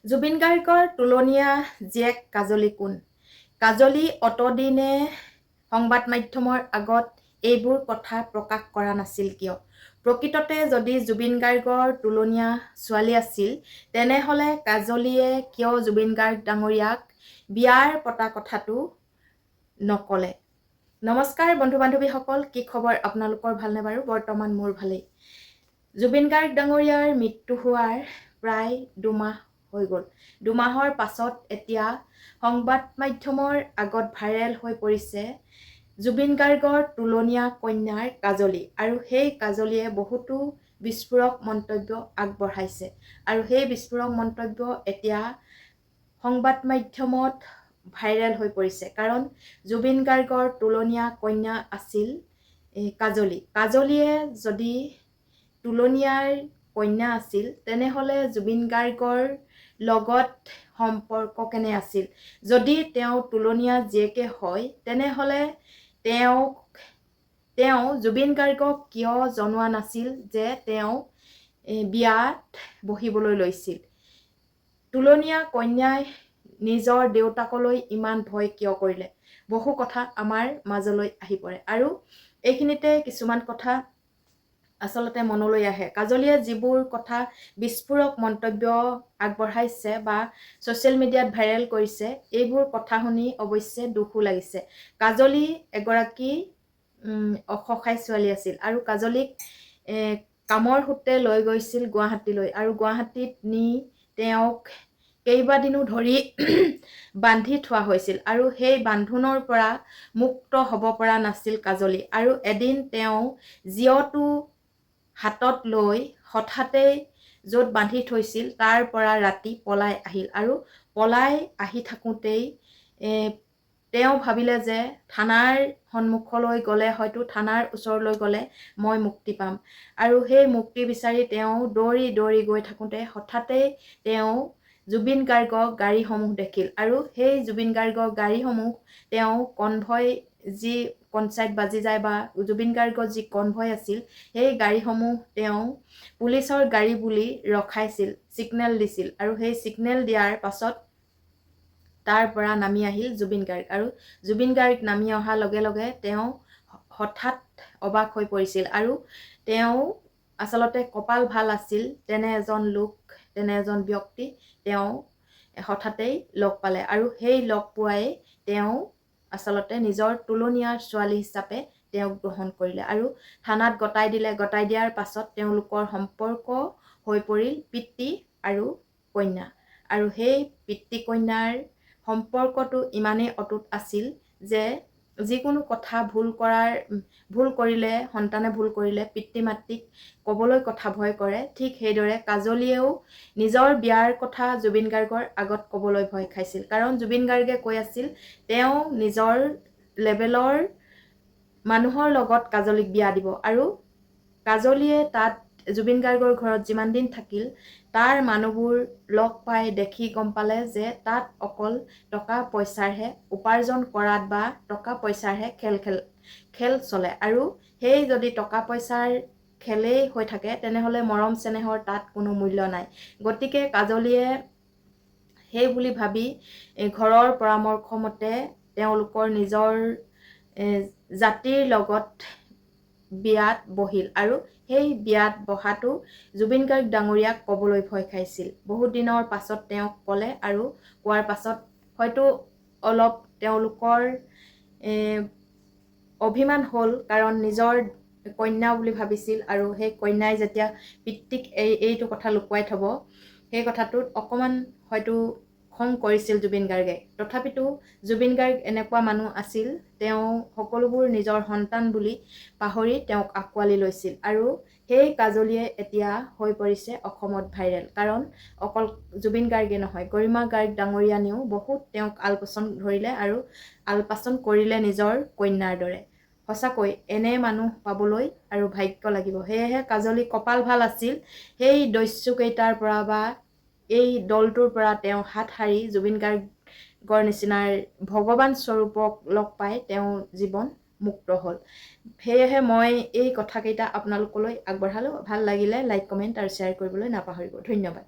জুবিন গাৰ্গৰ তুলনীয়া জীয়েক কাজলী কোন? কাজলী অতদিনে সংবাদ মাধ্যমৰ আগত এইবোৰ কথা প্ৰকাশ কৰা নাছিল কিয়? প্ৰকৃততে যদি জুবিন গাৰ্গৰ তুলনীয়া ছোৱালী আছিল, তেনেহ'লে কাজলীয়ে কিয় জুবিন গাৰ্গ ডাঙৰীয়াক বিয়াৰ পতা কথাটো নকলে? নমস্কাৰ বন্ধু বান্ধৱীসকল, কি খবৰ আপোনালোকৰ? ভালনে বাৰু? বৰ্তমান মোৰ ভালেই। জুবিন গাৰ্গ ডাঙৰীয়াৰ মৃত্যু হোৱাৰ প্ৰায় 2 মাহ হৈ গ'ল। 2 মাহৰ পাছত এতিয়া সংবাদ মাধ্যমৰ আগত ভাইৰেল হৈ পৰিছে জুবিন গাৰ্গৰ তুলনীয়া কন্যাৰ কাজলী, আৰু সেই কাজলীয়ে বহুতো বিস্ফোৰক মন্তব্য আগবঢ়াইছে, আৰু সেই বিস্ফোৰক মন্তব্য এতিয়া সংবাদ মাধ্যমত ভাইৰেল হৈ পৰিছে। কাৰণ জুবিন গাৰ্গৰ তুলনীয়া কন্যা আছিল কাজলী। কাজলীয়ে যদি তুলনীয়াৰ কন্যা আছিল, তেনেহ'লে জুবিন গাৰ্গৰ লগত সম্পৰ্ক কেনে আছিল? যদি তেওঁ তুলনীয়া জীয়েকে হয়, তেনেহ'লে তেওঁ জুবিন গাৰ্গক কিয় জনোৱা নাছিল যে তেওঁ বিয়াত বহিবলৈ লৈছিল? তুলনীয়া কন্যাই নিজৰ দেউতাকলৈ ইমান ভয় কিয় কৰিলে? বহু কথা আমাৰ মাজলৈ আহি পৰে, আৰু এইখিনিতে কিছুমান কথা আচলতে মনলৈ আহে। কাজলীয়ে যিবোৰ কথা বিস্ফোৰক মন্তব্য আগবঢ়াইছে বা ছ'চিয়েল মিডিয়াত ভাইৰেল কৰিছে, এইবোৰ কথা শুনি অৱশ্যে দুখো লাগিছে। কাজলী এগৰাকী অসহায় ছোৱালী আছিল, আৰু কাজলীক কামৰ সূত্ৰে লৈ গৈছিল গুৱাহাটীলৈ, আৰু গুৱাহাটীত নি তেওঁক কেইবাদিনো ধৰি বান্ধি থোৱা হৈছিল, আৰু সেই বান্ধোনৰ পৰা মুক্ত হ'ব পৰা নাছিল কাজলী। আৰু এদিন তেওঁ জীয়টো হাতত লৈ হঠাতেই য'ত বান্ধি থৈছিল তাৰ পৰা ৰাতি পলাই আহিল, আৰু পলাই আহি থাকোঁতেই তেওঁ ভাবিলে যে থানাৰ সন্মুখলৈ গ'লে, হয়তো থানাৰ ওচৰলৈ গ'লে মই মুক্তি পাম, আৰু সেই মুক্তি বিচাৰি তেওঁ দৌৰি দৌৰি গৈ থাকোঁতে হঠাতেই তেওঁ জুবিন গাৰ্গৰ গাড়ীসমূহ দেখিল, আৰু সেই জুবিন গাৰ্গৰ গাড়ীসমূহ তেওঁ কনভয় যি পঞ্চায়ত বাজি যায় বা জুবিন গাৰ্গৰ যি কনভয় আছিল, সেই গাড়ীসমূহ তেওঁ পুলিচৰ গাড়ী বুলি ৰখাইছিল, ছিগনেল দিছিল, আৰু সেই ছিগনেল দিয়াৰ পাছত তাৰ পৰা নামি আহিল জুবিন গাৰ্গ, আৰু জুবিন গাৰ্গ নামি অহাৰ লগে লগে তেওঁ হঠাৎ অবাক হৈ পৰিছিল, আৰু তেওঁ আচলতে কপাল ভাল আছিল, তেনে এজন লোক, তেনে এজন ব্যক্তি তেওঁ হঠাতেই লগ পালে, আৰু সেই লগ পোৱাই তেওঁ আচলতে নিজৰ তুলনীয়া ছোৱালী হিচাপে তেওঁক গ্ৰহণ কৰিলে, আৰু থানাত গতাই দিলে। গতাই দিয়াৰ পাছত তেওঁলোকৰ সম্পৰ্ক হৈ পৰিল পিতৃ আৰু কন্যা, আৰু সেই পিতৃ কন্যাৰ সম্পৰ্কটো ইমানেই অটুট আছিল যে যিকোনো কথা ভুল কৰিলে, সন্তানে ভুল কৰিলে পিতৃ মাতৃক ক'বলৈ কথা ভয় কৰে, ঠিক সেইদৰে কাজলীয়েও নিজৰ বিয়াৰ কথা জুবিন গাৰ্গৰ আগত ক'বলৈ ভয় খাইছিল, কাৰণ জুবিন গাৰ্গে কৈ আছিল তেওঁ নিজৰ লেভেলৰ মানুহৰ লগত কাজলীক বিয়া দিব, আৰু কাজলীয়ে তাত জুবিন গাৰ্গৰ ঘৰত যিমান দিন থাকিল, তাৰ মানুহবোৰ লগ পাই দেখি গম পালে যে তাত অকল টকা পইচাৰহে উপাৰ্জন কৰাত বা টকা পইচাৰহে খেল চলে, আৰু সেই যদি টকা পইচাৰ খেলেই হৈ থাকে, তেনেহ'লে মৰম চেনেহৰ তাত কোনো মূল্য নাই। গতিকে কাজলীয়ে সেই বুলি ভাবি ঘৰৰ পৰামৰ্শ মতে তেওঁলোকৰ নিজৰ জাতিৰ লগত বিয়াত বহিল, আৰু সেই বিয়াত বহাটো জুবিন গাৰ্গ ডাঙৰীয়াক ক'বলৈ ভয় খাইছিল। বহুত দিনৰ পাছত তেওঁক ক'লে, আৰু কোৱাৰ পাছত হয়তো অলপ তেওঁলোকৰ অভিমান হ'ল, কাৰণ নিজৰ কন্যা বুলি ভাবিছিল, আৰু সেই কন্যাই যেতিয়া পিতৃক এইটো কথা লুকুৱাই থ'ব, সেই কথাটোত অকণমান হয়তো খং কৰিছিল জুবিন গাৰ্গে। তথাপিতো জুবিন গাৰ্গ এনেকুৱা মানুহ আছিল, তেওঁ সকলোবোৰ নিজৰ সন্তান বুলি পাহৰি তেওঁক আঁকোৱালি লৈছিল, আৰু সেই কাজলীয়ে এতিয়া হৈ পৰিছে অসমত ভাইৰেল, কাৰণ অকল জুবিন গাৰ্গে নহয়, গৰিমা গাৰ্গ ডাঙৰীয়ানীও বহুত তেওঁক আলপৈচান ধৰিলে, আৰু আলপৈচান কৰিলে নিজৰ কন্যাৰ দৰে। সঁচাকৈ এনে মানুহ পাবলৈ আৰু ভাগ্য লাগিব। সেয়েহে কাজলী কপাল ভাল আছিল, সেই দস্যুকেইটাৰ পৰা বা এই দলটোৰ পৰা তেওঁ হাত সাৰি জুবিন গাৰ্গৰ নিচিনাৰ ভগৱান স্বৰূপক লগ পাই তেওঁৰ জীৱন মুক্ত হ'ল। সেয়েহে মই এই কথাকেইটা আপোনালোকলৈ আগবঢ়ালোঁ। ভাল লাগিলে লাইক, কমেণ্ট আৰু শ্বেয়াৰ কৰিবলৈ নাপাহৰিব। ধন্যবাদ।